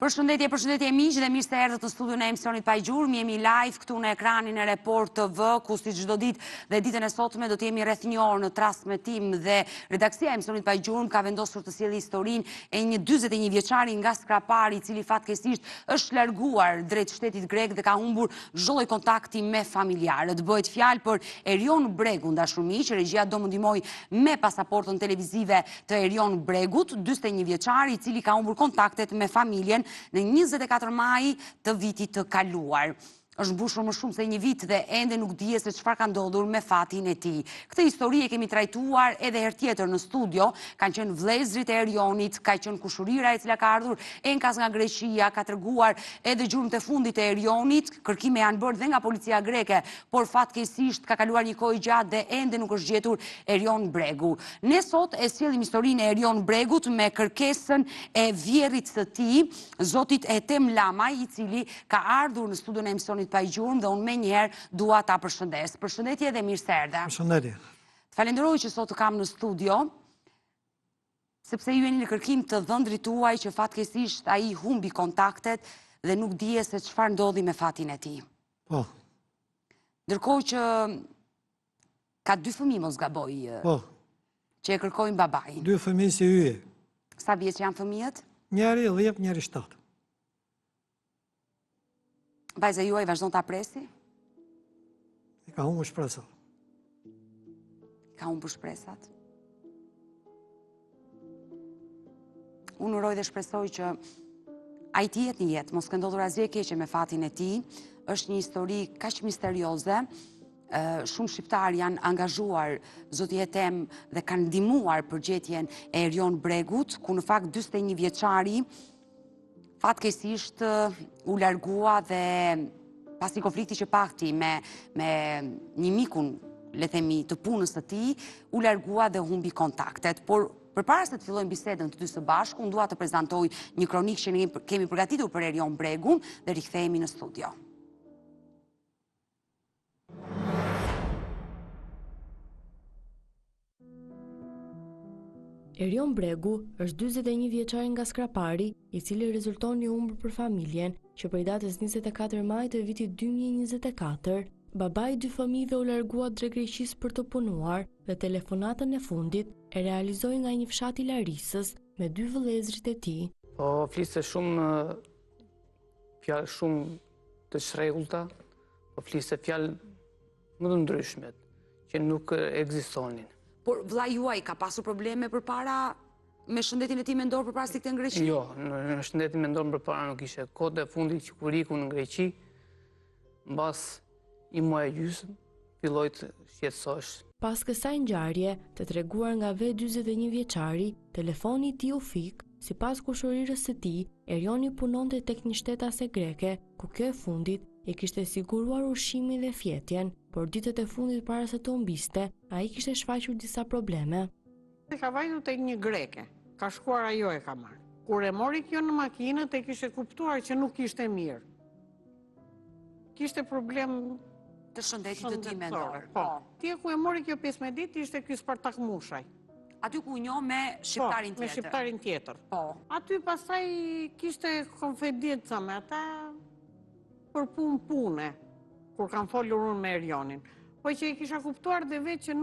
Përshëndetje miq dhe mirë se erdhët në studion e emisionit Pa Gjurmë. Jemi live këtu në ekranin e Report TV, ku si çdo ditë dhe ditën e sotme do të jemi rreth një orë në transmetim dhe redaksia e emisionit Pa Gjurmë ka vendosur të sjellë historinë e një 41 vjeçari nga Skrapari, i cili fatkeqësisht është larguar drejt shtetit grek dhe ka humbur çdo lloj kontakti me familjarët. Bëhet fjalë për Erion Bregun, dashur miq, regjia do më ndihmoj me pasaportën televizive të Erion Bregut, 41 vjeçari i cili ka humbur kontaktet me familjen në 24 maj të vitit të kaluar. Është mbushur më shumë se një vit dhe ende nuk dihet se çfarë ka ndodhur me fatin e tij. Këtë histori e kemi trajtuar edhe herë tjetër në studio. Kanë qenë vëllezërit e Erionit, ka qenë kushurira e cila ka ardhur enkas nga Greqia, ka treguar edhe gjurmët e fundit e Erionit. Kërkime janë bërë dhe nga policia greke, por fatkeqësisht ka kaluar një kohë gjatë dhe ende nuk është gjetur Erion Bregu. Ne sot e sjellim historinë e Erion Bregut me kërkesën e vjerrit të tij, zotit Etem Lamaj, i cili ka ardhur në studion e emisionit Pa Gjurmë dhe unë me njëherë dua ta përshëndes. Përshëndetje dhe mirë se erdhe. Përshëndetje. Falenderoj që sot të kam në studio, sepse ju jeni në kërkim të dhëndrit tuaj që fatkeqësisht ai humbi kontaktet dhe nuk dije se çfarë ndodhi me fatin e tij. Po. Ndërkohë që ka 2 fëmijë mos gaboj. Po. Që e kërkojnë babain. 2 fëmijë si yje. Sa vjeç janë fëmijët? Njëri 10, njëri 7. Vajza juaj vazhdon ta presi? Ka humbur shpresat. Ka humbur shpresat. Unë uroj dhe shpresoj që ai të jetë në jetë, mos ka ndodhur asgjë e keqe me fatin e tij. Është një histori kaq misterioze. Shumë shqiptar janë angazhuar zoti Etem dhe kanë ndihmuar përgjetjen e Erion Bregut, ku në fakt 41 vjeçari fatkeqësisht u largua dhe pasi konflikti që pati me një mikun, le themi, të punës së tij, u largua dhe humbi kontaktet. Por përpara se të fillojmë bisedën të dy së bashku, unë dua të prezantoj një kronikë që ne kemi përgatitur për Erion Bregun dhe rikthehemi në studio. Erion Bregu është 41 vjeçari nga Skrapari, i cili rezulton një humbur për familjen, që prej datës 24 maj të vitit 2024, babai i 2 fëmijëve u largua drejt Greqisë për të punuar dhe telefonatën e fundit e realizoi nga një fshat i Larisës me 2 vëllezërit e tij. Po fliste shumë fjalë shumë të shregullta, po fliste fjalë më të ndryshmet që nuk ekzistonin. Por vlla juaj ka pasur probleme përpara me shëndetin e tij mendor përpara se të kthehej në Greqi? Jo, në shëndetin mendor përpara nuk ishte. Kohët e fundit që kur iku në Greqi, mbas një muaj e gjysmë, filloi të shqetësohesh. Pas kësaj ngjarje, të treguar nga vetë 41 vjeçari, telefoni i tij u fik. Sipas kushurirës së tij, Erioni punonte tek një shtetase greke, ku kjo e fundit i kishte siguruar ushqimin dhe fjetjen, por ditët e fundit para se të humbiste, ai kishte shfaqur disa probleme. Ka vajtur tek një greke, ka shkuar ajo e ka marrë. Kur e mori kjo në makinët e kishte kuptuar që nuk ishte mirë. Kishte problem të shëndetit të tij mendor. Po. Ti ku e mori kjo 15 ditë ishte ky Spartak Mushaj. Aty ku njoh me shqiptarin tjetër. Me shqiptarin tjetër. Po. Aty pastaj kishte konfidenca me ata për pune, kur kanë folur unë me Erionin. Po që i kisha kuptuar dhe vetë që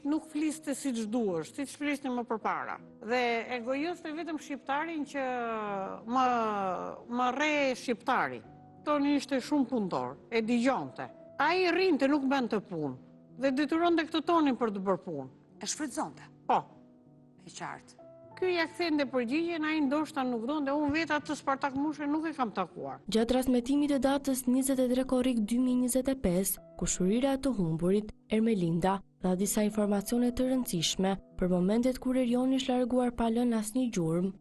nuk fliste si që duhesh, si që fliste më përpara. Dhe e gojoste vetëm shqiptarin që më re shqiptari. Toni ishte shumë punëtor, e digjonte. A i rinte nuk bënd të punë, dhe detyronte këtë tonin për të bërë punë. E shfrytëzonte? Po. E qartë. Ky ja kthente përgjigjen, ai ndoshta nuk donte, unë vetë atë Spartak Mushën nuk e kam takuar. Gjatë transmetimit të datës 23 korrik 2025, kushurira e të humburit, Ermelinda, dha disa informacione të rëndësishme për momentet kur Erioni është larguar pa lënë asnjë gjurmë.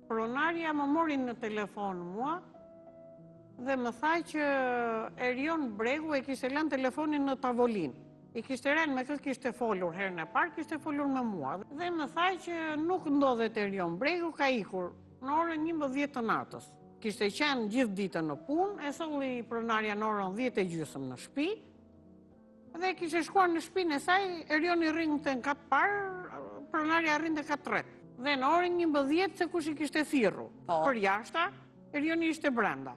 Pronarja më mori në telefon mua dhe më tha që Erion Bregu e kishte lënë telefonin në tavolinë. I kishte rënë me këtë kishte folur herën e parë, kishte folur me mua. Dhe më tha që nuk ndodhet Erion Bregu, ka ikur në orën 11 të natës. Kishte qenë gjithë ditën në punë, e solli pronarja në orën 10:30 në shtëpi. Dhe kishte shkuar në shtëpinë e saj, Erioni rrinte në katë parë, pronarja rrinte katë tret. Dhe në orën 11 se kush i kishte thirrur. Për jashta, Erioni ishte brenda.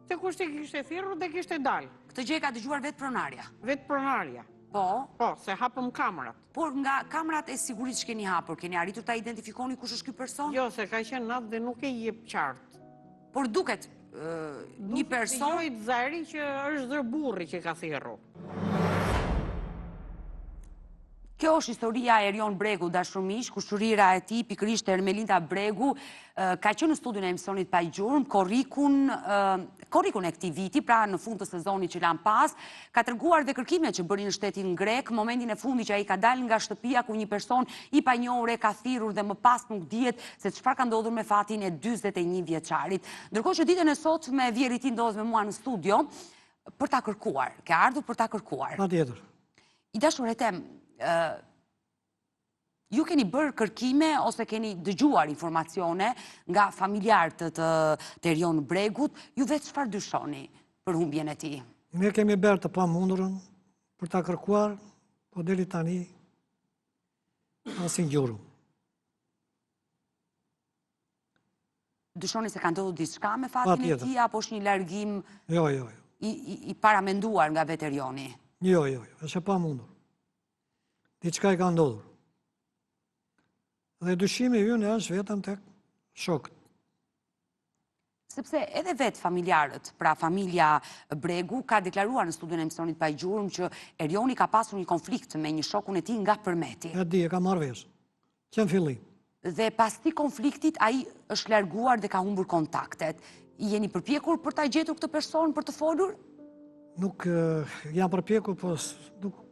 Se kushti kishte thirrur dhe kishte dalë. Këtë gjë e ka dëgjuar vetë pronarja. Vetë pronarja. Po, Po, se hapëm kamerat. por nga kamerat e sigurisë që keni hapur, keni arritur ta identifikoni kush është ky person? Jo, se ka qenë natë dhe nuk e jep qartë. Por duket një person Dëgjoj zëri që është zërburri që ka thirrur. Kjo është historia e Erion Bregu, dashur miq, kushërira e tij pikërisht Ermelinda Bregu ka qenë në studion e emisionit Pa Gjurmë, korrikun e këtij viti, pra në fund të sezonit që lan pas, ka treguar dhe kërkimet që bëri në shtetin grek, momentin e fundit që ai ka dalë nga shtëpia ku një person i panjohur e ka thirrur dhe më pas nuk dihet se çfarë ka ndodhur me fatin e 41 vjeçarit. Ndërkohë që ditën e sotme vjeri i tij ndodhet me mua në studio për ta kërkuar, ka ardhur për ta kërkuar. Patjetër. I dashur e tem, ju keni bërë kërkime ose keni dëgjuar informacione nga familjarët të Erion Bregut, ju vetë çfarë dyshoni për humbjen e tij? Ne kemi bërë të pamundurën për ta kërkuar, po deri tani asnjë gjurmë. Dyshoni se ka ndodhur diçka me fatin e Patjetër. tij apo është një largim Jo. i paramenduar nga vetë Erioni? Jo, është e pamundur. Diçka i ka ndodhur. Dhe dyshimi ynë është vetëm tek shokët. Sepse edhe vetë familjarët, pra familja Bregu, ka deklaruar në studion e emisionit Pa Gjurmë që Erioni ka pasur një konflikt me një shokun e tij nga përmeti. E di, e ka marrë vesh. Që në fillim. Dhe pas këtij konfliktit ai është larguar dhe ka humbur kontaktet. Jeni përpjekur për ta gjetur këtë person për të folur? Nuk jam përpjekur, po nuk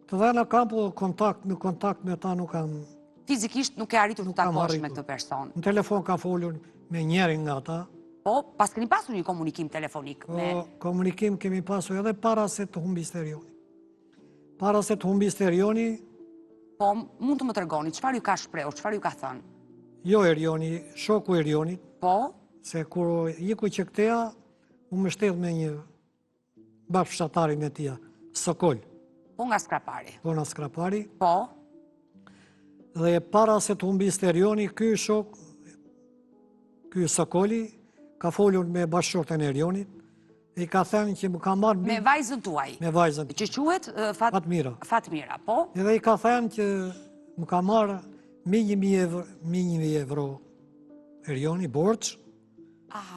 të dhëna kam, po në kontakt me ta nuk kam. Fizikisht nuk e arritur të Nuk kam takosh me arritur. këtë person. Në telefon kam folur me njërin nga ta. Po, pas keni pasur një komunikim telefonik Po, me... komunikim kemi pasur edhe para se të humbiste Erioni. Para se të humbiste Erioni, Po, mund të më tregoni, çfarë ju ka shprehur, çfarë ju ka thënë? jo Erioni, shoku Erionit, Po, se kur iku që këteja, u më shtet me një bashkëshatari me tia, Sokol, po nga Skrapari. po nga Skrapari, Po, dhe para se të humbiste Erioni, ky shok, ky Sokoli, ka folur me bashkëshorten e Erionit, e i ka thënë që më ka marrë me vajzën tuaj, me vajzën, që quhet Fatmira. Fatmira, po? Edhe i ka thënë që më ka marrë me 1.000 euro Erioni, borç,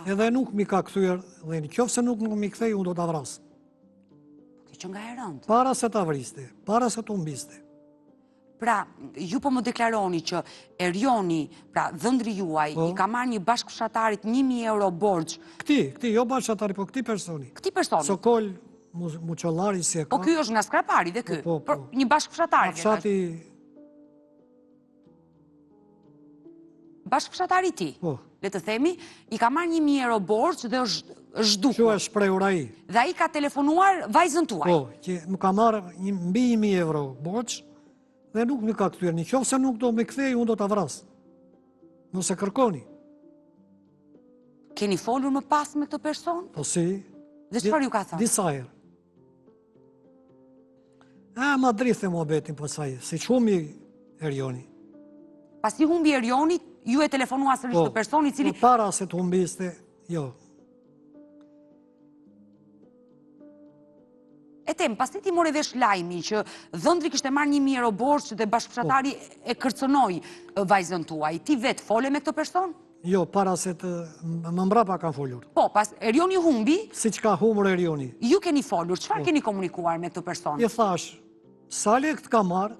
edhe nuk mi ka kthyer, dhe në qoftë se nuk mi kthej, unë do ta vras. Kjo që nga e rëndë. Para se ta vriste, para se të humbiste. Pra, ju po më deklaroni që Erioni, pra dhëndri juaj, Po. i ka marrë një bashkëshatarit 1.000 euro borxh. Këti, jo bashkëshatari, po këti personi. Këti personi. Sokol, Muçollari si e ka. Po ky është nga Skrapari dhe ky. Po. Por një bashkëfshatari. Fshati, Bashkëfshatari ti. po, Le të themi, i ka marrë 1.000 euro borxh dhe është që dukur. e shprehur ai. Dhe ai ka telefonuar vajzën tuaj. Po, që më ka marrë mbi 1.000 euro borç, dhe nuk mi ka kthyer. Në qoftë se nuk do me kthej, unë do ta vras. Nëse kërkoni. Keni folur më pas me këtë person? Po si? Dhe çfarë ju ka thënë? Disa herë. Ma drithë mohabetin pasaj, si që humbi Erioni. Pasi humbi Erioni, ju e telefonua sërish të personi i cili... Po para se të humbiste, jo. E tem, pasi ti more vesh lajmi që dhëndri kishte marrë 1.000 euro borxh dhe bashkëfshatari e kërcënoi vajzën tuaj, ti vetë fole me këtë person? Jo, para se të më mbrapa kanë folur. Po, pas Erioni humbi, Si që ka humur Erioni. ju keni folur, çfarë keni komunikuar me këtë person? I thash, sa lekët ka marë,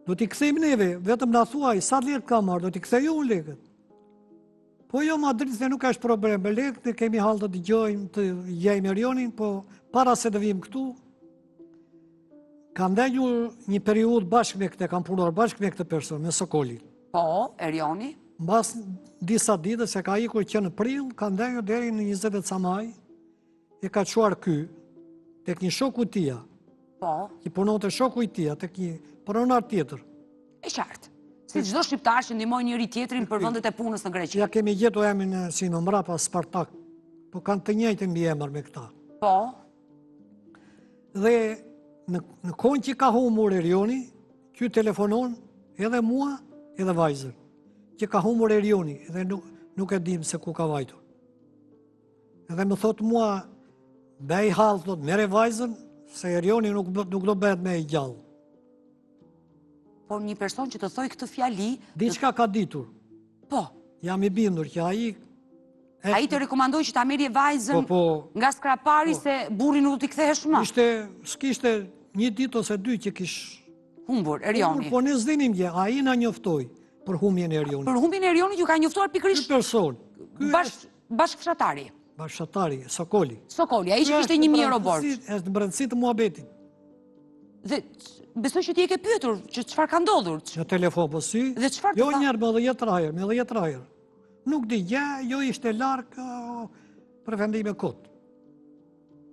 do t'i kthejmë neve, vetëm na thuaj, sa lekët ka marë, do t'i kthejë unë lekët. Po jo, ma dritë se nuk është problem me lekët, ne kemi halë të dëgjojmë, të jajmë Erionin, po para se të vim këtu, kam ndenjur një periudhë bashkë me këtë, kam punuar bashkë me këtë person, me Sokolin. Po, Erioni, Mbas disa ditë, se ka ikur që në prill, ka ndenjur deri në 20 ca maj, e ka quar ky, tek një shoku tia, po, që punonte shoku i tia, tek një pronar tjetër. e qartë. Si çdo shqiptar që ndihmojnë njëri tjetrin për vendet e punës në Greqi. Ja kemi gjetur emrin si në mbrapa Spartak, po kanë të njëjtën mbiemër me këta. Po, Dhe në kohën që ka humur Erioni, ky telefonon edhe mua, edhe vajzën. Që ka humur Erioni, dhe nuk e dim se ku ka vajtur. Edhe më thot mua, bej halë, thot, mere vajzën, se Erioni nuk do bëhet me i gjallë. Por një person që të thoj këtë fjali... Diçka ka ditur. Po. Jam i bindur që aji... A i të rekomandoj që ta merje vajzën nga skrapari se burri nuk do t'i kthehesh më? S'kishte një dit ose dy që kish... Humbur, Erioni. Po ne zdinim gje, a i na njoftoj për humbjen e Erioni. Për humbjen e Erionit ju ka njoftuar pikërisht... Ky person. Bashkëfshatari. Bashkëfshatari, Sokoli. Sokoli, a i që kishte 1.000 euro borç. Është në brendësi të muhabetit. Dhe besoj që ti e ke pyetur që çfarë ka ndodhur. Në telefon po si. Dhe çfarë Jo njerë me 10 rajer. Nuk di gjë, jo ishte larkë për vendime kot.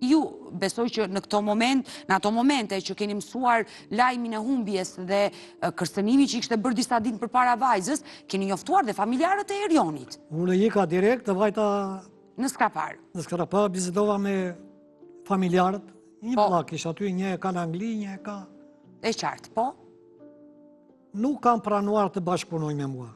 Ju besoj që në ato momente që keni mësuar lajmin e humbjes dhe kërcënimi që ishte bërë disa ditë përpara vajzës, keni njoftuar dhe familjarët e Erionit. Unë jika direkt të vajta në skrapar. Në skrapar bizitova me familjarët. Një plak ish aty, një e ka në Angli, një e ka... E qartë, po? Nuk kam pranuar të bashkëpunoj me mua.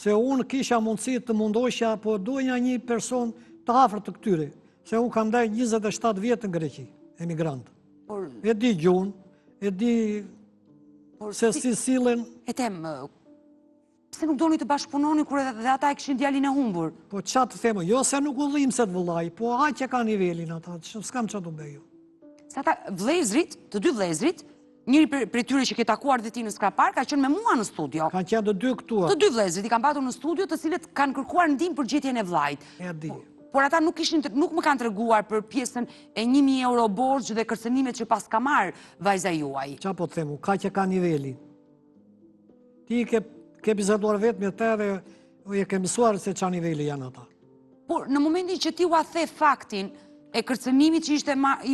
Se unë kisha mundësi të mundoshja, po doja një person të afër të këtyre. Se unë kam ndaj 27 vjetë në Greqi, emigrant. E di gjunë, e di se si sillen... E tem, pse nuk doni të bashkëpunoni kur edhe ata e kishin djalin e humbur? Po qatë të themë, jo se nuk u dhim se të vëllaj, po aq që ka nivelin ata, s'kam që të bejo. Sa ta vlezrit, të dy vlezrit, njëri për tyre që ke takuar dhe ti në skrapar, ka qenë me mua në studio. Kanë qenë të dy këtua. Të dy vlezrit i kanë patur në studio, të cilët kanë kërkuar ndihmë për gjetjen e vllajt. E di. Por ata nuk më kanë treguar për pjesën e 1.000 euro borxh dhe kërcënimet që pas ka marrë vajza juaj. Qa po të themu, ka që ka nivelin. Ti ke bizeduar vetë me te dhe e ke mësuar se qa niveli janë ata. Por në momentin që ti u a the faktin e kërcënimit që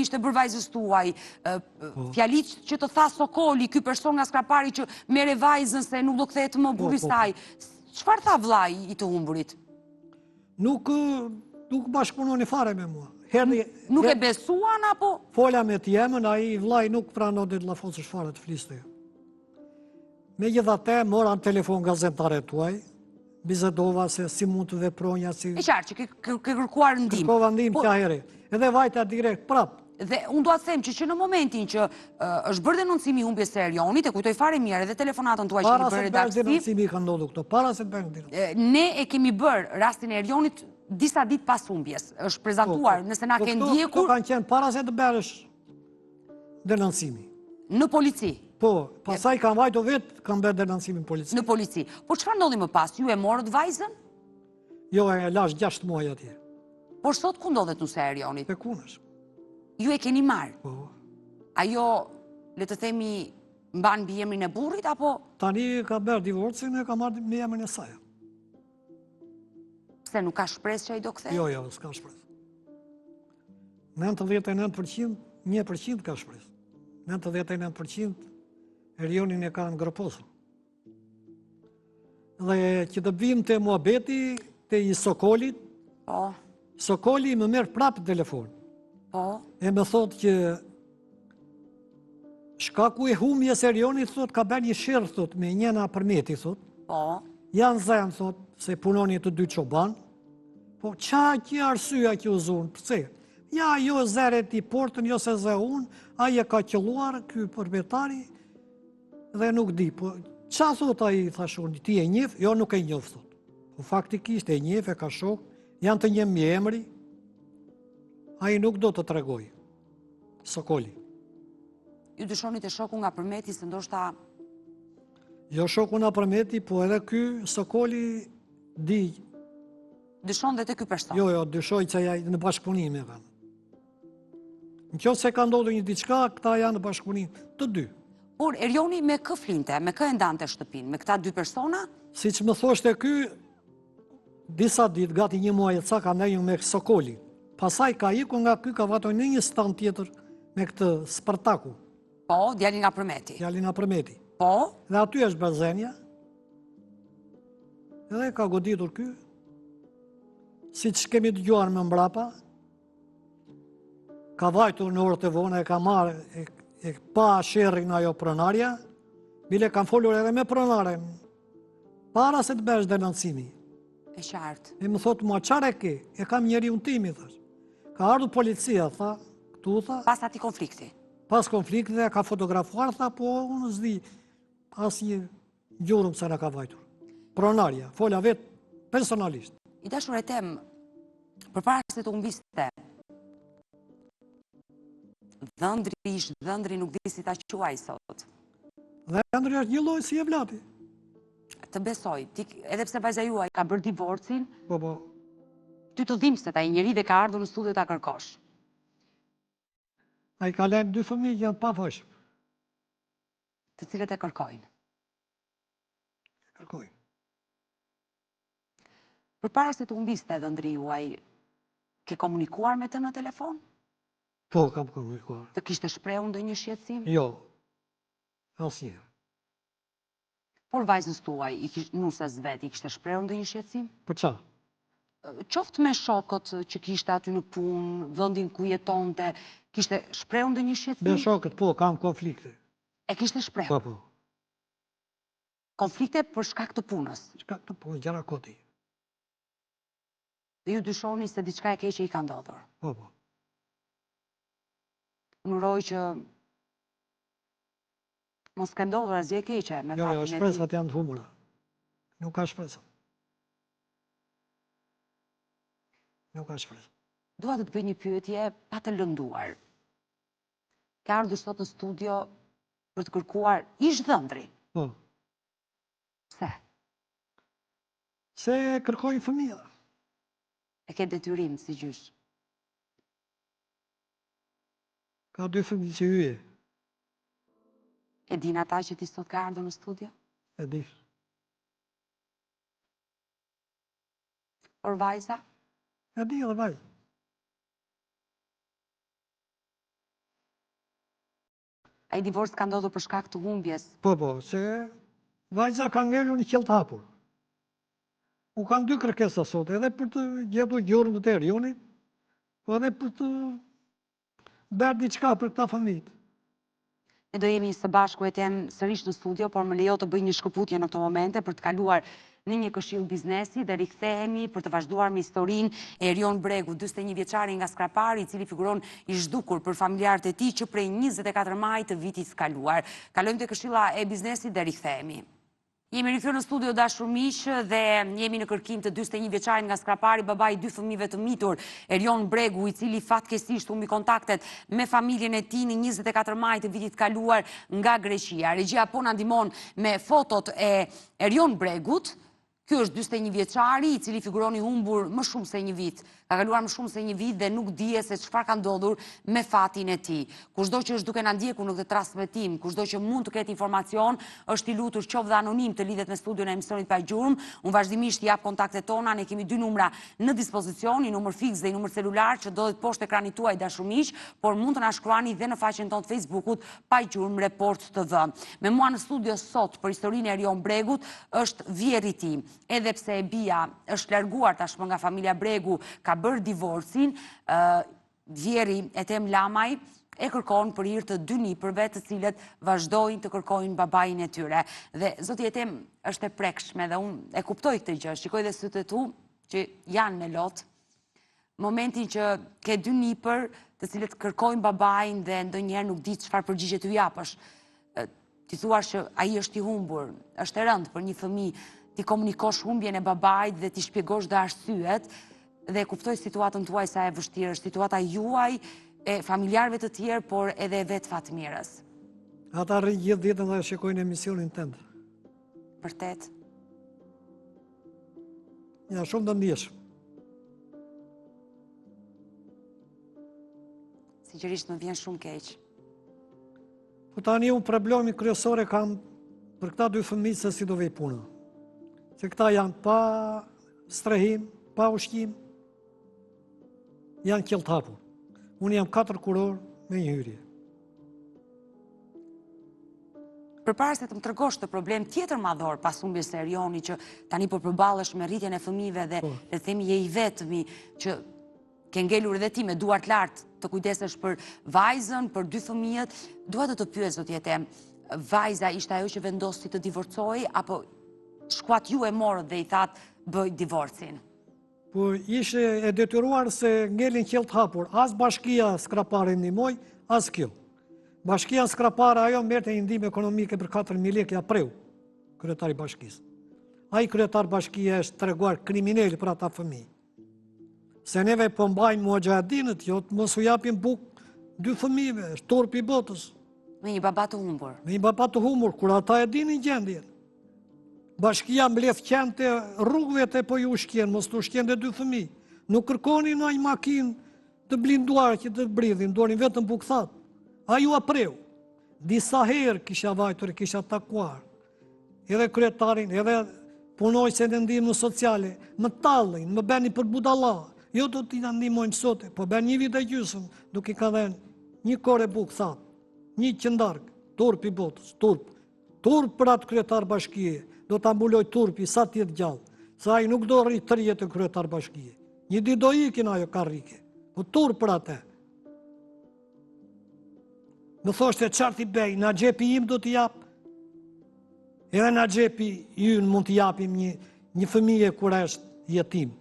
ishte bërë vajzës tuaj, fjalit që të tha Sokoli, ky person nga skrapari që mere vajzën se nuk do kthehet më burri saj, çfarë tha vllai i të humburit? Nuk bashkëpunoni fare me mua. Nuk e besuan apo? Fola me t'jemën, a i vllai nuk pranoi të llafosësh fare të fliste. Megjithatë, moran telefon gazetare tuaj, bizedova se si mund të vepronja si... E qartë që ke kërkuar ndihmë. Kërkova ndihmë tja here. Edhe vajta direkt prap. Dhe unë do të them që në momentin që është bërë denoncimi humbjes së Erionit, e kujtoj fare mirë edhe telefonatën tuaj që keni bërë redaksi. Para se të bërë denoncimi ka ndodhur këto, para se të bërë denoncimi. Ne e kemi bërë rastin e Erionit disa ditë pas humbjes. Është prezantuar, nëse na ke ndjekur... Këto kanë qenë para se të bërësh denoncimi. Në polici? Po, pasaj kanë vajtu vetë, kanë bërë denoncimin polici. Në polici. Po çfarë ndodhi më pas? Ju e morët vajzën? Jo, e lash 6 muaj atje. Por sot ku ndodhet nuse e Erionit? Pe kunesh. Ju e keni marrë? Po. Ajo, le të themi, mban mbi emrin e burrit, apo... Tani ka bërë divorcin e ka marrë me emrin e saj. Pse nuk ka shpresë që ai do kthehet? Jo, s'ka shpresë. 99%, 1% ka shpresë. 99% Erionin e ka ngroposur. Dhe që të vim të muhabeti, të i Sokolit, Po. Sokoli më merë prapë telefon. Po. E më thotë që shkaku e humbjes Erionit, thot, ka bërë një shirë, thot, me njëna përmeti, thot. Po. Janë zemë, thot, se punoni të dy qoban. Po, qa që arsyeja që u zonë, pëse? Ja, jo zere ti portën, jo se zë unë, aje ka qëlluar, ky përmetari, dhe nuk di. Po, qa thot a i thashoni, ti e njef? Jo, nuk e njef, thot. Po, faktikisht e njef, e ka shok, janë të njëm një emri, a i nuk do të tregoj. Sokoli. Ju dyshoni të shoku nga përmeti, se ndoshta... Jo shoku nga përmeti, po edhe ky Sokoli di. Dyshon dhe të ky person? Jo, dyshoj që në bashkëpunim e kanë. Në qoftë se ka ndodhur një diçka, këta janë në bashkëpunim të dy. Por Erioni me kë flinte, me kë e ndante shtëpinë, me këta dy persona? Si që më thoshte ky, disa ditë, gati një muaj e ca ka ndajnë me Sokoli. Pasaj ka iku nga ky, ka vatoj në një stand tjetër me këtë Spartaku. Po, djalin nga përmeti. Djalin nga përmeti. Po? Dhe aty është Berzenja. Edhe ka goditur ky. Si që kemi të gjuar me mbrapa, ka vajtur në orët e vone, e ka marrë, e pa shërrin ajo pronarja, bile kanë folur edhe me pronaren, para se të bësh denoncimi. E qartë. E më thotë, ma qare ke, e kam njeri unë timi, thash. Ka ardhur policia, tha, këtu, tha, Pas ati konflikti. pas konfliktit ka fotografuar, tha, po unë s'di asnjë gjurëm se na ka vajtur. Pronarja, fola vetë personalisht. I dashur e tem, përpara se të humbiste, dhëndri nuk di si ta quaj sot. Dhe Andri është një lloj si e vlati. Të besoj, edhe pse vajza juaj ka bërë divorcin, Po, ty të dhimbë se ta i njeri dhe ka ardhur në studio ta kërkosh. a i ka lënë 2 fëmijë janë pa fësh. Të cilët e kërkojnë. Kërkoj. Përpara se të humbiste dhëndri juaj, ke komunikuar me të në telefon? Po, kam komunikuar. Të kishte shprehur ndonjë shqetësim? Jo, asnjë. Por vajzës tuaj, nusës vet, i kishte shprehur ndonjë shqetësim? Për qa? Qoftë me shokët që kishte aty në punë, vendin ku jetonte, kishte shprehur ndonjë Me shqetësim? shokët, po, kam konflikte. E kishte shprehur. Po. Konflikte për shkak të punës. Shka të po, gjara koti. Dhe ju dyshoni se diçka e keqe i ka ndodhur. Po. Unë uroj që mos ka ndodhur asgjë e keqe me Jo, fatin e tij. shpresat janë të humbura. Nuk ka shpresat. Nuk ka shpresat. Dua të të bëj një pyetje pa të lënduar. Ka ardhur sot në studio për të kërkuar ish dhëndri. Po. Pse? Se kërkojnë fëmija. E ke detyrim si gjysh. Ka 2 fëmijë që hyje. E din ata që ti sot ka ardhur në studio? E di. Por vajza? E di edhe vaj. Ai divorc ka ndodhur për shkak të humbjes. Po, se vajza ka ngelur një qelë të hapur. U kanë 2 kërkesa sot, edhe për të gjetur gjurmë të Erionit, po edhe për të bërë diçka për këta fëmijët. Ne do jemi së bashku e tem sërish në studio, por më lejo të bëj një shkëputje në këto momente për të kaluar në një këshill biznesi dhe rikthehemi për të vazhduar me historinë e Erion Bregu, 41 vjeçari nga Skrapari, i cili figuron i zhdukur për familjarët e tij që prej 24 maj të vitit kaluar. Kalojmë te këshilla e biznesit dhe rikthehemi. Jemi rikthyer në studio dashur miq dhe jemi në kërkim të 41 vjeçarit nga Skrapari, babai i 2 fëmijëve të mitur, Erion Bregu, i cili fatkeqësisht humbi kontaktet me familjen e tij në 24 maj të vitit kaluar nga Greqia. Regjia po na ndihmon me fotot e Erion Bregut. Ky është 41 vjeçari i cili figuron i humbur më shumë se një vit. Ka kaluar më shumë se një vit dhe nuk dije se çfarë ka ndodhur me fatin e tij. Kushdo që është duke na ndjekur në këtë transmetim, kushdo që mund të ketë informacion, është i lutur qoftë dhe anonim të lidhet me studion e emisionit pa gjurmë. Unë vazhdimisht jap kontaktet tona, ne kemi 2 numra në dispozicion, një numër fiks dhe një numër celular që ndodhet poshtë ekranit tuaj dashur miq, por mund të na shkruani dhe në faqen tonë të Facebookut pa gjurmë Report TV. Me mua në studio sot për historinë e Erion Bregut është vjerri i tij. Edhe pse e bia është larguar tashmë nga familja Bregu, ka bërë divorcin, vjeri e tem Lamaj e kërkon për hir të 2 nipërve të cilët vazhdojnë të kërkojnë babain e tyre. Dhe zoti e tem është e prekshme dhe unë e kuptoj këtë gjë, shikoj dhe sytë e tu që janë në lot. Momentin që ke 2 nipër të cilët kërkojnë babain dhe ndonjëherë nuk di çfarë përgjigje t'u japësh. Ti thua që ai është i humbur, është e rëndë për një fëmijë ti komunikosh humbjen e babait dhe ti shpjegosh dhe arsyet dhe kuptoj situatën tuaj sa e vështirë është situata juaj, e familjarëve të tjerë, por edhe vetë Fatmirës. Ata rrinë gjithë ditën dhe shikojnë emisionin tënd. Vërtet? Ja, shumë të ndjeshëm. Sinqerisht më vjen shumë keq. Po tani unë problemi kryesore kam për këta 2 fëmijë se si do vej puna. Se këta janë pa strehim, pa ushqim, janë qelë të hapur. Unë jam 4 kuror me një hyrje. Përpara se të më tregosh të problem tjetër madhor pas humbjes së Erionit që tani po përballesh me rritjen e fëmijëve dhe le të themi je i vetmi që ke ngelur edhe ti me duart lart të kujdesesh për vajzën, për 2 fëmijët, dua të të pyes zoti e tem, vajza ishte ajo që vendosi të divorcojë apo shkuat ju e morët dhe i thatë bëj divorcin? Po ishe e detyruar se ngelin qelë të hapur. As bashkia skraparin ndihmoj, as kjo. Bashkia skrapare ajo merrte një ndihmë ekonomike për 4.000 lekë apreu, kryetari bashkisë. Ai kryetar bashkia është treguar kriminal për ata fëmijë. Se neve po mbajnë muxhahedinët, jo të mos u japin bukë 2 fëmijëve, është turpi i botës. Me një baba të humbur. Me një baba të humbur, kur ata e dinin gjendjen. Bashkia mbledh qenë rrugëve të po ju ushqen, mos të ushqen dhe 2 fëmijë. Nuk kërkoni në një makinë të blinduar që të bridhin, donin vetëm bukëthat. A ju apreu. Disa herë kisha vajtur, kisha takuar. Edhe kryetarin, edhe punojse në ndihmë sociale, më tallin, më beni për budalla. Jo do t'i ndihmojnë sote, po ben një vit e gjysmë, duke ka dhenë një kore bukëthat, një qëndark, turp i botës, turp. Turp për atë kryetar bashkije, do t'a mbuloj turpi sa tjetë gjallë, sa ai nuk do rritë të rjetë kryetar bashkije. Një di do ikin ajo karrike, po turp për atë. Më thoshte qartë i bej, na gjepi im do t'i japë, edhe na gjepi jynë mund t'i japim një fëmije kur është jetim.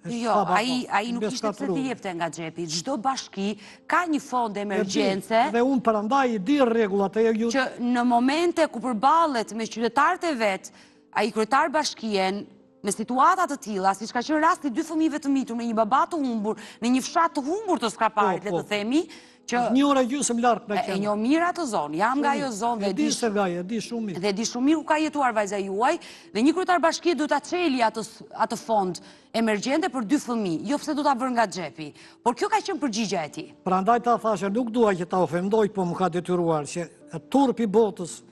Jo, ai nuk ishte pse t'i jepte nga xhepi. Çdo bashki ka një fond emergjence. Dhe unë prandaj i di rregullat e ju. Që në momente ku përballet me qytetarët e vet, ai kryetar bashkien me situata të tilla, siç ka qenë rasti 2 fëmijëve të mitur me një baba të humbur, në një fshat të humbur të Skraparit, le të themi, që një orë gjysmë larg në e njoh mirë atë zonë, jam nga ajo zonë dhe di se e di shumë mirë. Dhe di shumë mirë ku ka jetuar vajza juaj, dhe një kryetar bashkie do ta çeli atë fond emergjente për 2 fëmijë, jo pse do ta vër nga xhepi. Por kjo ka qenë përgjigjja e tij. Prandaj ta thashë, nuk dua që ta ofendoj, po më ka detyruar që turpi i botës,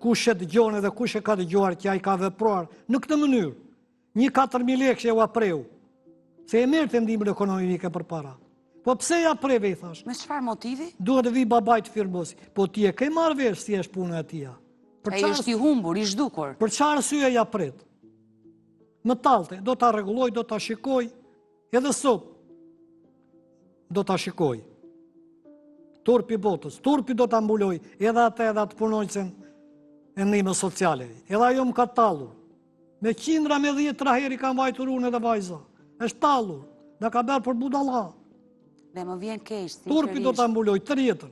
kush e dëgjon edhe kush e ka dëgjuar që ai ka vepruar në këtë mënyrë. Një 4.000 lekë u apreu. Se e merrte ndihmën ekonomike përpara. Po pse ja preve, i thash? Me çfarë motivi? Duhet të vi babait firmosi. Po ti e ke marrë vesh si është puna e tij. Ai është i humbur, i zhdukur. Për çfarë arsye ja pret? Më tallte, do ta rregulloj, do ta shikoj, edhe sot do ta shikoj. Turpi botës, turpi do ta mbuloj, edhe atë punonjësen e ndihmës sociale. Edhe ajo më ka tallur. Me qindra me 10 herë kanë vajtur unë edhe vajza. Është tallur, na ka bërë për budalla. Dhe më vjen keq, sinqerisht. Turpi do ta mbuloj të rjetën.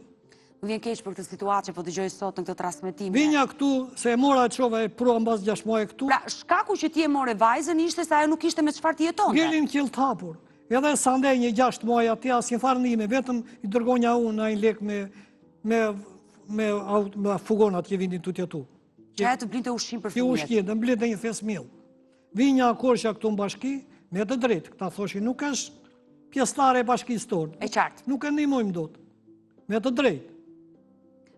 Më vjen keq për këtë situatë që po dëgjoj sot në këtë transmetim. Vinja këtu se e mora e çova e prua mbas 6 muaj këtu. Pra, shkaku që ti e more vajzën ishte se ajo nuk ishte me çfarë ti jetonte. Ngelin qell të hapur. Edhe sa ndej një 6 muaj atje asnjë farë ndihme, vetëm i dërgonja unë ai lek me fugonat që vinin tutje tu. Që ajo të blinte ushqim për fëmijët. Ti ushqim, dhe mblinte një fes miell. Vinja Korsha këtu në bashki, me të drejtë, këta thoshin nuk është pjesëtare e bashkisë tonë. E qartë. Nuk e ndihmojmë dot. Me të drejtë.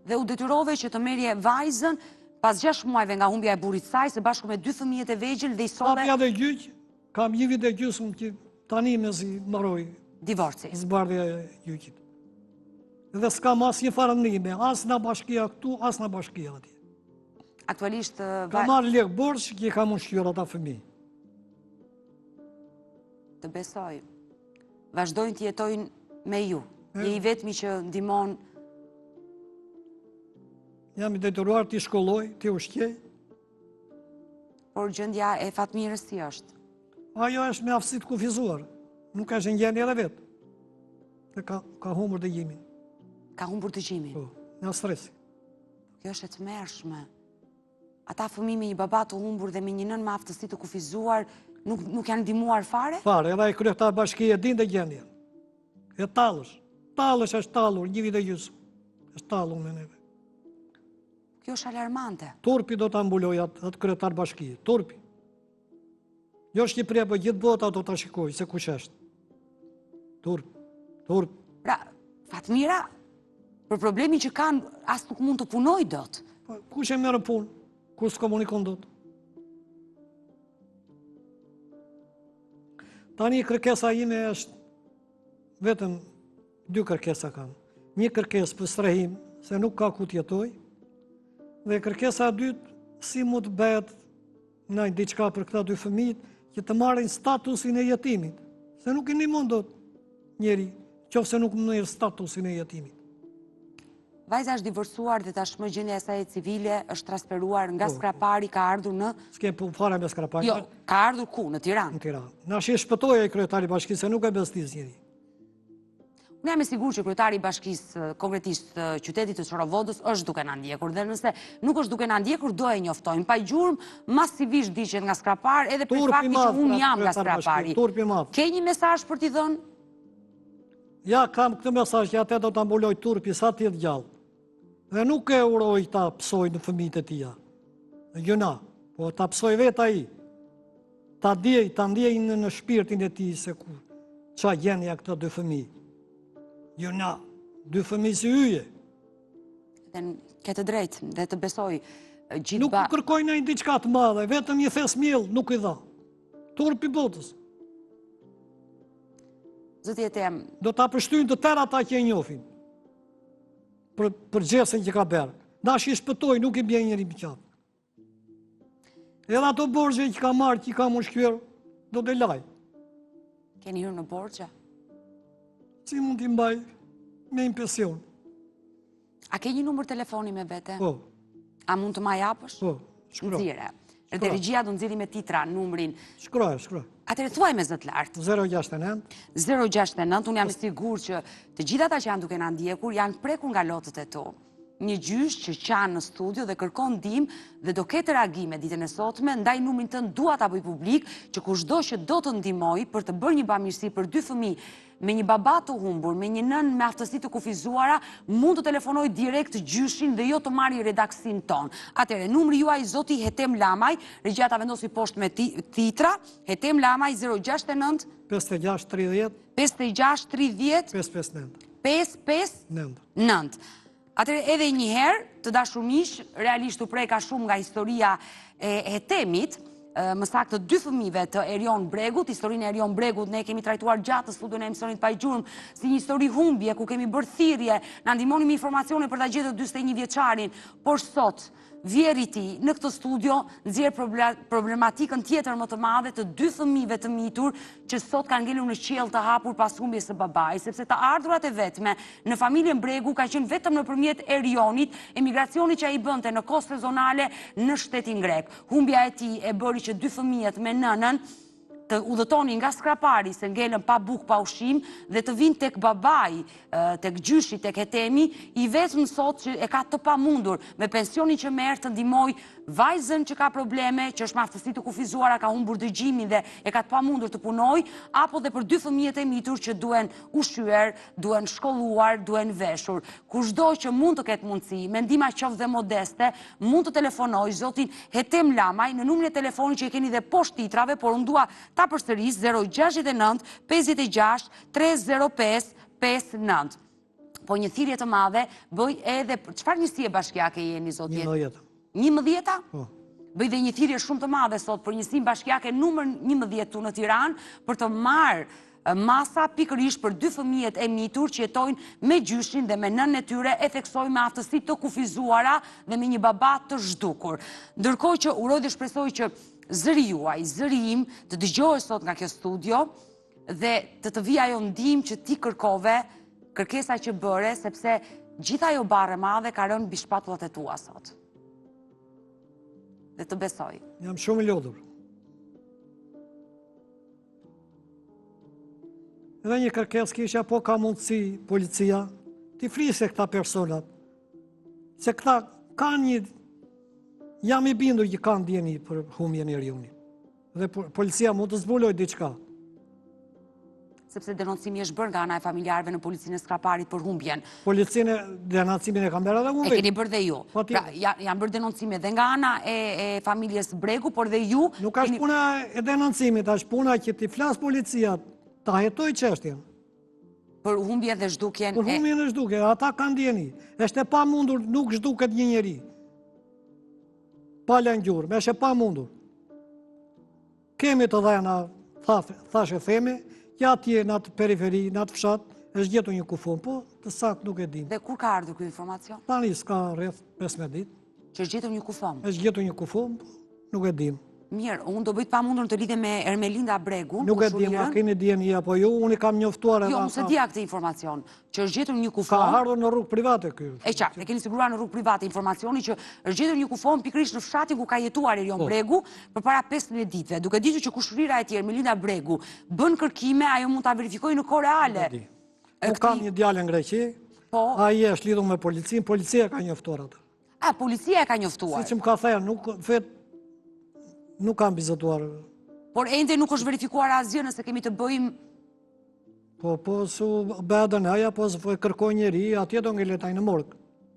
Dhe u detyrove që të merrje vajzën pas 6 muajve nga humbja e burrit saj, së bashku me 2 fëmijët e vegjël dhe i solle. Papja dhe gjyq, kam një vit e gjysmë që tani me si mbaroj. Divorci. Zbardhja e gjyqit. Dhe s'kam asnjë farë ndihme, as nga bashkia këtu, as nga bashkia atje. Aktualisht ka marrë lek borxh që kam ushqyer ata fëmijë. Të besoj. Vazhdojnë të jetojnë me ju. Je i vetmi që ndihmon. Jam i detyruar t'i shkolloj, t'i ushqej. Por gjendja e Fatmirës si është? Ajo është me aftësi të kufizuar. Nuk është në gjendje edhe vetë. Dhe ka humbur dëgjimin. Ka humbur dëgjimin? Po, nga stresi. Kjo është e tmerrshme. Ata fëmijë me një baba të humbur dhe me një nën me aftësi të kufizuar nuk janë ndihmuar fare? Fare, edhe ai kryetar bashkie din të gjendjen. E tallësh. Tallësh është tallur, një vit e gjysmë. Është tallur me neve. Kjo është alarmante. Turpi do ta mbuloj atë kryetar bashkie. Turpi. Jo Shqipëria, po gjithë bota do ta shikoj se kush është. Turp. Pra, Fatmira, për problemin që kanë, as nuk mund të punoj dot. Kush e merr punë? Kur s'komunikon dot? Tani kërkesa ime është vetëm 2 kërkesa kam. Një kërkesë për strehim, se nuk ka ku t'jetoj, dhe kërkesa e dytë, si mund të bëhet në diçka për këta 2 fëmijët, që të marrin statusin e jetimit, se nuk i ndihmon dot njeri, qofse nuk merr statusin e jetimit. Vajza është divorcuar dhe tashmë gjendja e saj civile është transferuar nga Skrapari, ka ardhur në... S'ke fare me Skrapari. Jo, ka ardhur ku? Në Tiranë. Në Tiranë. Na shi shpëtoja i kryetari bashkisë, se nuk e bestis njëri. Unë jam e sigurt që kryetari i bashkisë, konkretisht qytetit të Çorovodës, është duke na ndjekur, dhe nëse nuk është duke na ndjekur, do e njoftojmë. Pajgjurm masivisht diqet nga Skrapar, edhe për fakti që unë jam nga Skrapari. Turpi madh. Ke një mesazh për t'i dhënë? Ja, kam këtë mesazh që atë do ta mbuloj turpi sa të jetë gjallë. Dhe nuk e uroj ta psoj në fëmijët e tija. Gjuna, po ta psoj vetë ai. Ta ndjej në shpirtin e tij se ku ç'a gjenja këto dy fëmijë. Gjuna, dy fëmijë si hyje. Dhe ke të drejtë dhe të besoj gjithë Nuk kërkoj në diçka të madhe, vetëm një thes miell nuk i dha. Turpi botës. Zoti Etem, Do ta përshtyjnë të tërë ata që e njohin. Për gjesën që ka bërë. Dash i shpëtoj, nuk i bjen njëri më qatë. Edhe ato borgje që ka marrë, që ka më shkjerë, do të laj. keni hyrë në borxhe? Si mund t'i mbaj me impresion? A ke një numër telefoni me vete? Po, A mund të ma japësh? po, shkroj. Nxirre. Edhe regjia do nxirri me titra numrin. Shkroj. Atëherë thuaj me zë të lartë. 069 069, unë jam i sigurt që të gjithë ata që janë duke na ndjekur janë prekur nga lotët e tu. Një gjysh që qanë në studio dhe kërkon ndihmë dhe do ketë reagime ditën e sotme, ndaj numrin tënd dua ta bëj publik që kushdo që do të ndihmoj për të bërë një bamirësi për dy fëmijë me një baba të humbur, me një nën me aftësi të kufizuara, mund të telefonoj direkt gjyshin dhe jo të marrë redaksin ton. Atëherë, numri juaj zoti Hetem Lamaj, regjia ta vendosi poshtë me titra, Hetem Lamaj 069 56 30 56 30 559 559. Atëherë edhe një herë, të dashur miq, realisht u preka shumë nga historia e Hetemit, më saktë dy fëmijëve të Erion Bregut. Historinë e Erion Bregut ne kemi trajtuar gjatë në studion e emisionit Pajgjurm si një histori humbje, ku kemi bërë thirrje, na ndihmoni me informacione për ta gjetur 41 vjeçarin, por sot vjeriti në këtë studio nxjerr problematikën tjetër më të madhe të dy fëmijëve të mitur që sot kanë ngelur në qiell të hapur pas humbjes së babait, sepse të ardhurat e vetme në familjen Bregu ka qenë vetëm nëpërmjet Erionit, emigracionit që ai bënte në kohë sezonale në shtetin grek. Humbja e tij e bëri që dy fëmijët me nënën të udhëtonin nga Skrapari, se ngelën pa bukë, pa ushqim, dhe të vinë tek babai, tek gjyshi, tek Hetemi, i vetëm sot që e ka të pamundur me pensionin që merr të ndihmoj vajzën që ka probleme, që është me aftësi të kufizuara, ka humbur dëgjimin dhe e ka të pamundur të punoj, apo dhe për dy fëmijët e mitur që duhen ushqyer, duhen shkolluar, duhen veshur. Kushdo që mund të ketë mundësi, me ndihma qoftë dhe modeste, mund të telefonoj zotin Hetem Lamaj në numrin e telefonit që e keni dhe poshtë titrave, por unë dua ta përsëris 069 56 305 59. Po një thirrje të madhe bëj edhe çfarë njësie bashkiake jeni zoti? 11-a? Po. Bëj dhe një thirrje shumë të madhe sot për njësinë bashkiake numër 11 tu në Tiranë për të marrë masa pikërisht për dy fëmijët e mitur që jetojnë me gjyshin dhe me nënën e tyre, e theksoj me aftësi të kufizuara dhe me një baba të zhdukur. Ndërkohë që uroj dhe shpresoj që zëri juaj, zëri im të dëgjohet sot nga kjo studio dhe të vi ajo ndihmë që ti kërkove, kërkesa që bëre, sepse gjitha ajo barre madhe ka rënë mbi shpatullat e tua sot. Dhe të besoj. Jam shumë i lodhur. Edhe një kërkesë kisha, po ka mundësi policia t'i frisë këta personat, se këta kanë një, jam i bindur që kanë ndjeni për humbjen e Erionit. Dhe policia mund të zbulojë diçka. Sepse denoncimi është bërë nga ana e familjarëve në policinë e Skraparit për humbjen. Policinë denoncimin e kanë bërë edhe unë. E keni bërë dhe ju. Pra, janë bërë denoncime dhe nga ana e familjes Bregu, por dhe ju... Nuk është puna e denoncimit, është puna që t'i flas policia, ta hetoj çështjen. Për humbjen dhe zhdukjen... Për humbjen dhe zhdukjen, ata kanë ndjeni. Është e pamundur, nuk zhduket një njeri. Pa langjur, është e pamundur. Kemi të dhëna, thashë themi, që atje në atë periferi, në atë fshat, është gjetur një kufon, po të saktë nuk e dim. Dhe kur ka ardhur ky informacion? Tani s'ka rreth 15 ditë. Që është gjetur një kufon? Është gjetur një kufon, po nuk e dim. Mirë, unë do bëjt pa mundur të lidhe me Ermelinda Bregun. Nuk e di, ma keni djeni apo ju, unë i kam njoftuar Jo, mëse dija këtë informacion, që është gjetur një Ka kufon. ardhur në rrugë private ky. E qartë, e keni siguruar në rrugë private informacioni që është gjetur një kufon pikërisht në fshatin ku ka jetuar Erion Bregu përpara 15 ditëve. Duke ditur që kushërira e tij Ermelinda Bregu bën kërkime, ajo mund ta verifikojë në kohë reale. Unë kam një djalë në Greqi, ai është lidhur me policinë, policia ka njoftuar atë. Policia e ka njoftuar. Siç më ka thënë, nuk kam bizetuar. Por ende nuk është verifikuar asgjë nëse kemi të bëjmë. Po su bëdën aja, po së kërkoj njeri, atje do ngelet ai në morg.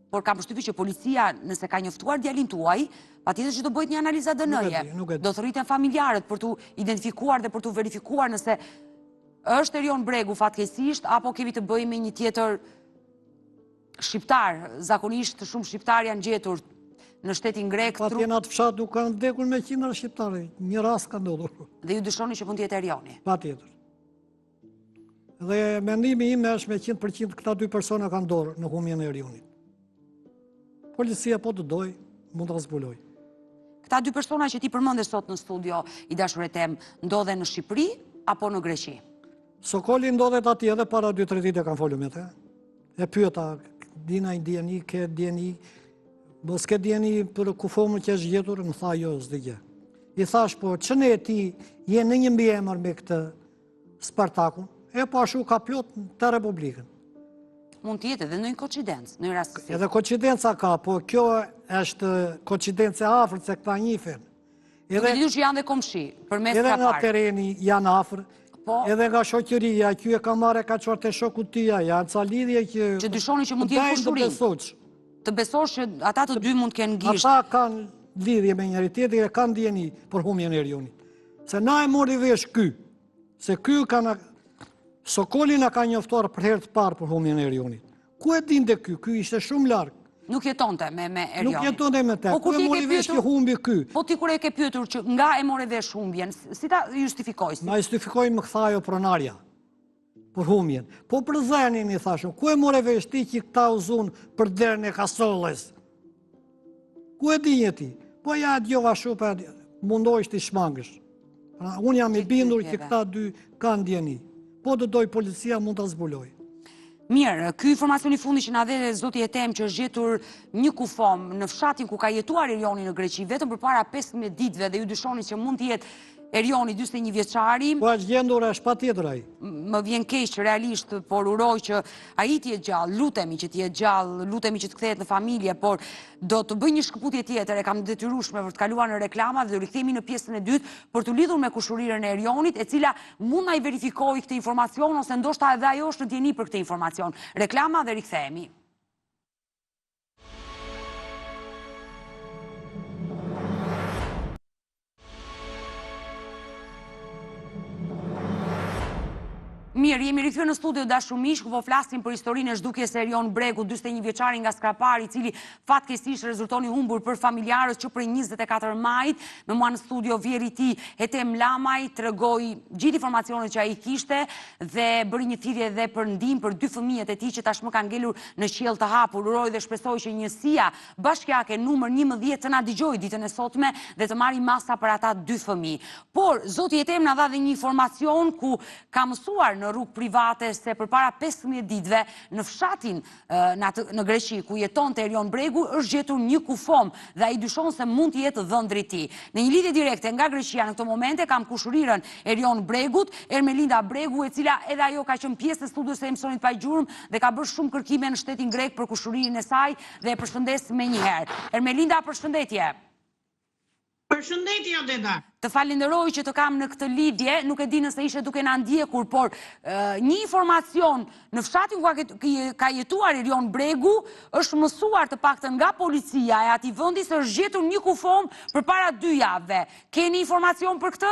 Por kam përshtypjen që policia, nëse ka njoftuar djalin tuaj, patjetër që do bëjt një analiza DNA-je. Do të rriten familjarët për të identifikuar dhe për të verifikuar nëse është Erion Bregu fatkeqësisht apo kemi të bëjmë me një tjetër shqiptar. Zakonisht shumë shqiptar janë gjetur në shtetin grek. Patjetër në atë fshat nuk kanë vdekur me qindra shqiptare. Një rast ka ndodhur. Dhe ju dyshoni që mund të jetë Erioni? Patjetër. Dhe mendimi im është me 100% këta dy persona kanë dorë në humjen e Erionit. Policia po të doj, mund të zbuloj. Këta dy persona që ti përmende sot në studio, i dashur e tem, ndodhe në Shqipëri apo në Greqi? Sokoli ndodhet atje edhe para 2-3 ditë kanë folur me te. E pyeta, dina i djeni, ke djeni, bo s'ke djeni për kufomën që është gjetur, më tha jo, s'di gjë. I thash, po, që ne ti je në një mbiemër me këtë Spartakun, e po ashu ka plot të Republikën. Mund të jetë edhe në një koincidencë, në një rastësi. Edhe koincidenca ka, po kjo është koincidencë e afërt se këta njihen. Edhe ditur që janë dhe komshi, përmes edhe ka nga parë. tereni janë afër, edhe nga shoqëria, kjo e ka marrë ka çuar te shoku tia, janë ca lidhje që dyshoni që mund të jetë kushuri. Të besosh që ata të dy mund të kenë gisht. Ata kanë lidhje me njëri tjetrin e kanë ndjeni për humjen e Erionit. Se na e mori vesh ky, se ky Sokoli na ka njoftuar për herë të parë për humjen e Erionit. Ku e dinte ky? Ky ishte shumë larg. Nuk jetonte me Erionin. Nuk jetonte me te. Ku e mori vesh që humbi ky? Po ti kur e ke pyetur që nga e mori vesh humbjen, si ta justifikoj? Ma justifikoj më këtha ajo pronarja për humjen. Po për zënin i thashëm, ku e mori vesh ti që këta uzun për derën e Kasolles? Ku e dinje ti? Po ja djova shupa, mundojsh ti shmangësh. Unë jam i bindur që këta dy kanë djeni. Po të doj policia mund të zbuloj. Mirë, ky informacion i fundi që na dhe zoti e tem që është gjetur një kufom në fshatin ku ka jetuar Erioni në Greqi vetëm përpara 15 ditëve dhe ju dyshoni që mund të jetë Erioni 41 vjeçari. Po është gjendur është patjetër ai. Më vjen keq realisht, por uroj që ai të jetë gjallë, lutemi që të jetë gjallë, lutemi që të kthehet në familje, por do të bëj një shkëputje tjetër, e kam detyrueshme për të kaluar në reklama dhe do rikthehemi në pjesën e dytë për të lidhur me kushurirën e Erionit, e cila mund na i verifikojë këtë informacion ose ndoshta edhe ajo është në dieni për këtë informacion. Reklama dhe rikthehemi. Mirë, jemi rikthyer në studio dashur miq, ku po flasim për historinë e zhdukjes së Erion Bregu, 41 vjeçari nga Skrapari, i cili fatkeqësisht rezultoni humbur për familjarët që prej 24 majit, me mua në studio vjeri i tij Etem Lamaj tregoi gjithë informacionet që ai kishte dhe bëri një thirrje edhe për ndihmë për dy fëmijët e tij që tashmë kanë ngelur në qiell të hapur. Uroj dhe shpresoj që njësia bashkiake numër 11 të na dëgjojë ditën e sotme dhe të marrë masa për ata dy fëmijë. Por zoti Etem na dha dhe një informacion ku ka mësuar në rrugë private se përpara 15 ditëve në fshatin në Greqi ku jetonte Erion Bregu është gjetur një kufom dhe ai dyshon se mund të jetë dhëndri i tij. Në një lidhje direkte nga Greqia në këtë momente kam kushurirën Erion Bregut, Ermelinda Bregu, e cila edhe ajo ka qenë pjesë e studios së emisionit pa gjurmë dhe ka bërë shumë kërkime në shtetin grek për kushurinë e saj dhe e përshëndes menjëherë. Ermelinda, përshëndetje. Përshëndetje, Odeta. Të falenderoj që të kam në këtë lidhje, nuk e di nëse ishe duke na ndjekur, por një informacion në fshatin ku ka jetuar Erion Bregu është mësuar të paktën nga policia e atij vendi se është gjetur një kufom përpara 2 javëve. Keni informacion për këtë?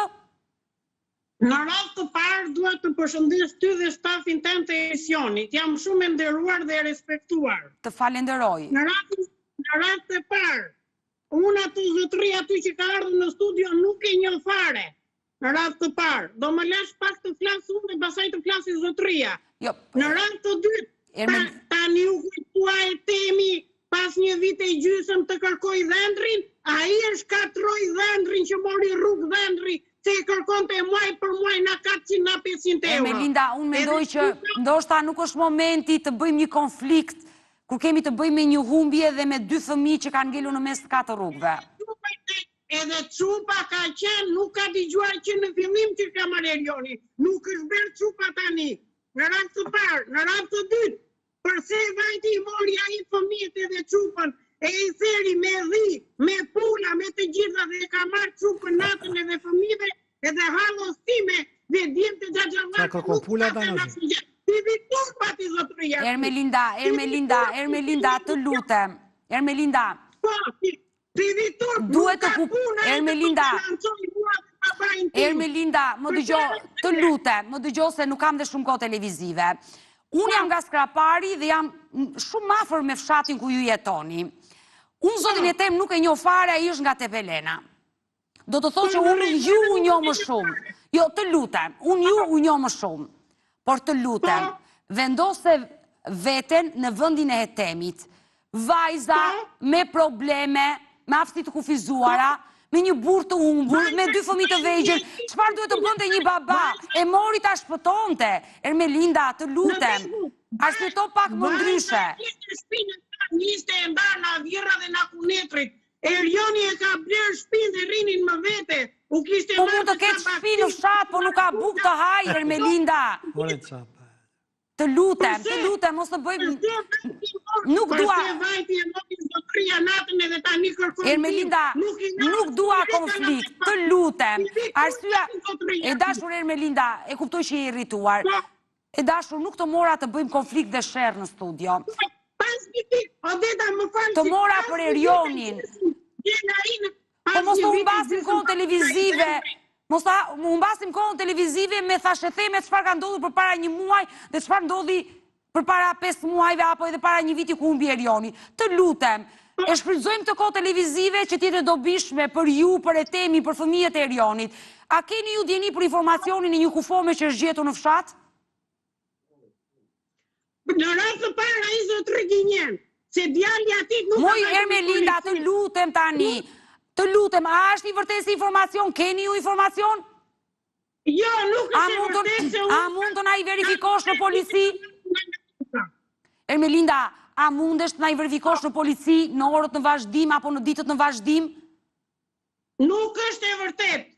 Në radhë të parë dua të përshëndes ty dhe stafin tënd të emisionit. Jam shumë e nderuar dhe e respektuar. Të falenderoj. Në radhë të parë, unë atë zotëri aty që ka ardhur në studio nuk e njoh fare. Në radhë të parë, do më lash pak të flas unë dhe pastaj të flasi zotëria. Jo. Në radhë të dytë, tani u kujtua e temi pas një vite i gjysëm të kërkoj dhëndrin, ai e shkatroi dhëndrin që mori rrugë dhëndri, se e kërkonte muaj për muaj na 400 na 500 euro. Melinda, unë mendoj që ndoshta nuk është momenti të bëjmë një konflikt kur kemi të bëjmë me një humbje dhe me 2 fëmijë që kanë ngelur në mes të 4 rrugëve. Edhe cupa ka qenë, nuk ka dëgjuar që në fillim që ka marrë Erioni. Nuk është bërë cupa tani. Në radhë të parë, në radhë të dytë, përse vajti i mori ai fëmijët edhe cupën, e i theri me dhi, me pula, me të gjitha dhe ka marrë cupën natën edhe fëmijëve, edhe hallostime dhe djemë të xhaxhallar. Qa kërkon pula tani? Ti vitur pati zotëria. Ermelinda, të lutem. Ermelinda. Po, ti vitur. Duhet të Ermelinda, më dëgjoj, të lutem, më dëgjoj se nuk kam dhe shumë kohë televizive. Unë jam nga Skrapari dhe jam shumë afër me fshatin ku ju jetoni. Unë zotin e tem nuk e njoh fare, ai është nga Tepelena. Do të thotë që unë ju u njoh më shumë. Jo, të lutem, unë ju u njoh më shumë. Por të lutem, vendose veten në vendin e hetemit. Vajza me probleme, me aftësi të kufizuara, me një burr të humbur, me 2 fëmijë të vegjël, çfarë duhet të bënte një baba? E mori ta shpëtonte. Ermelinda, të lutem. Arsyeto pak më ndryshe. Niste e ndarë na vjerra dhe na kunetrit. Erioni e ka blerë shtëpinë dhe rrinin më vete. Po mund të ketë shtëpi në fshat, po nuk ka bukë të hajë, Ermelinda. Të lutem, mos të bëjmë... Nuk dua... Ermelinda, nuk dua konflikt, të lutem. Arsyeja, e dashur Ermelinda, e kuptoj që je irrituar. E dashur, nuk të mora të bëjmë konflikt dhe sherr në studio. Të mora për Erionin. Po mos të humbasim kohën televizive. Mos të humbasim kohën televizive me thashetheme çfarë ka ndodhur përpara një muaj dhe çfarë ndodhi përpara 5 muajve apo edhe para një viti ku humbi Erioni. Të lutem, e shfrytëzojmë të kohë televizive që tjetë dobishme për ju, për Etemi, për fëmijët e Erionit. A keni ju djeni për informacionin e një kufome që është gjetur në fshat? Në rrasë të para i zotë Reginjen, se djalli atit nuk... Moj Ermelinda, të lutem tani, të lutem, a është i vërtet si informacion? Keni ju informacion? Jo, nuk është i vërtet se... A mund të na i verifikosh në polici? Ermelinda, a mundesh të na i verifikosh në polici në orët në vazhdim apo në ditët në vazhdim? Nuk është e vërtet.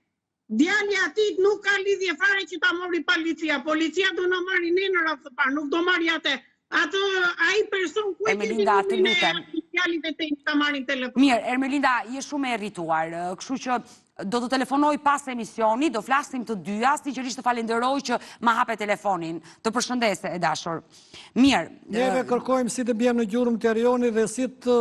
Djalli atit nuk ka lidhje fare që ta mori policia. Policia do në marri ne në rrafë të parë, nuk do marri atë. Ato, ai person ku e Ermelinda, të lutem. Djallit e te ta marrin telefon. Mirë, Ermelinda, je shumë e irrituar, kështu që do të telefonoj pas emisioni, do flasim të dyja, sinqerisht të falenderoj që ma hape telefonin. Të përshëndese, e dashur. Mirë. Neve kërkojmë si të bjem në gjurëm të Erioni dhe si të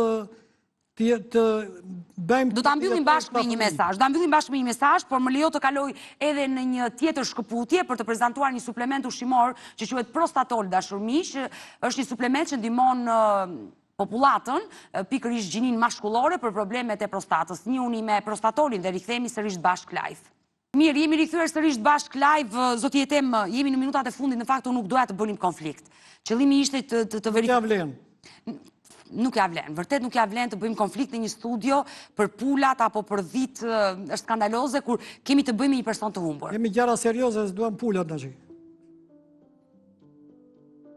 bëjmë... Do të mbyllim bashkë me një mesazh, por më lejo të kaloj edhe në një tjetër shkëputje për të prezantuar një suplement ushqimor që quhet Prostatol, dashur miq, është një suplement që ndihmon popullatën, pikërisht gjinin mashkullore për problemet e prostatës. Njihuni me Prostatolin dhe rikthehemi sërish bashkë live. Mirë, jemi rikthyer sërish bashkë live, zoti Etem, jemi në minutat e fundit, në fakt nuk doja të bënim konflikt. Qëllimi ishte të verifikojmë. Nuk ja vlen, vërtet nuk ja vlen të bëjmë konflikt në një studio për pulat apo për dhitë, është skandaloze kur kemi të bëjmë një person të humbur. Kemi gjëra serioze, s'duam pulat në që.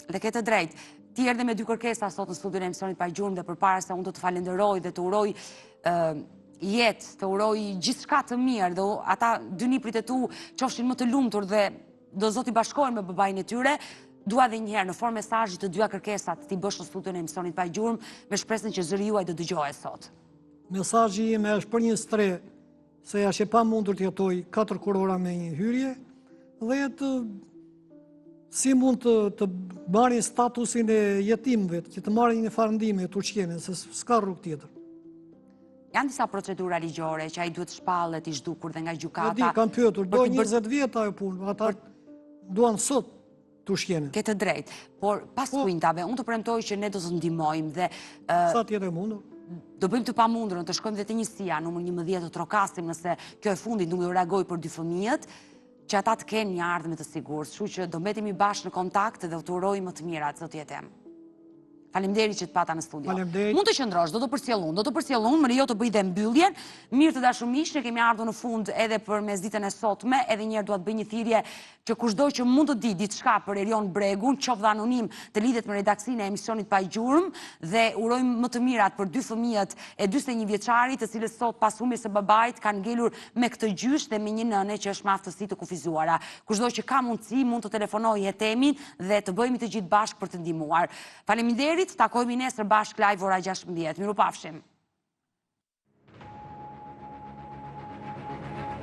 Dhe ke të drejtë. Ti erdhe me 2 kërkesa sot në studion e emisionit Pa Gjurmë dhe përpara se unë do të falenderoj dhe të uroj jetë, të uroj gjithçka të mirë dhe ata 2 niprit e tu qofshin më të lumtur dhe do zoti bashkohen me babain e tyre. Dua dhe njëherë në formë mesazhi të 2 kërkesat ti bësh në studion e emisionit Pa Gjurmë me shpresën që zëri juaj do dëgjohet sot. Mesazhi im është për një stre se është e pamundur të jetoj 4 kurora me një hyrje dhe si mund të marrin statusin e jetimëve, që të marrin një farëndime të ushqime, se s'ka rrugë tjetër. Janë disa procedura ligjore që ai duhet shpallet i zhdukur dhe nga gjykata. E di, kam pyetur, do 20 vjet ajo punë, ata duan sot të ushqime. Ke të drejtë, por pas kuintave, unë të premtoj që ne do të ndihmojmë dhe... Sa tjetë e mundur? Do bëjmë të pamundurën, të shkojmë dhe te njësia, numër 11 të trokasim nëse kjo e fundit nuk do reagoj për 2 fëmijët, që ata të kenë një ardhme të sigurt, kështu që do mbetemi bashkë në kontakt dhe të uroj më të mirat, zoti Etem. Faleminderit që të pata në studio. Faleminderit. Mund të qëndrosh, do të përcjell unë, Mario të bëj dhe mbylljen. Mirë të dashur miq, ne kemi ardhur në fund edhe për mesditën e sotme, edhe një herë dua të bëj një thirrje që kushdo që mund të di diçka për Erion Bregun, qoftë dhe anonim, të lidhet me redaksinë e emisionit Pa Gjurmë dhe urojmë më të mirat për dy fëmijët e 41 vjeçarit, të cilët sot pas humbjes së babait kanë ngelur me këtë gjysh dhe me një nënë që është me aftësi të kufizuara. Kushdo që ka mundësi mund të telefonojë Hetemin dhe të bëhemi të gjithë bashkë për të ndihmuar. Faleminderit, takohemi nesër bashkë live ora 16. Mirupafshim.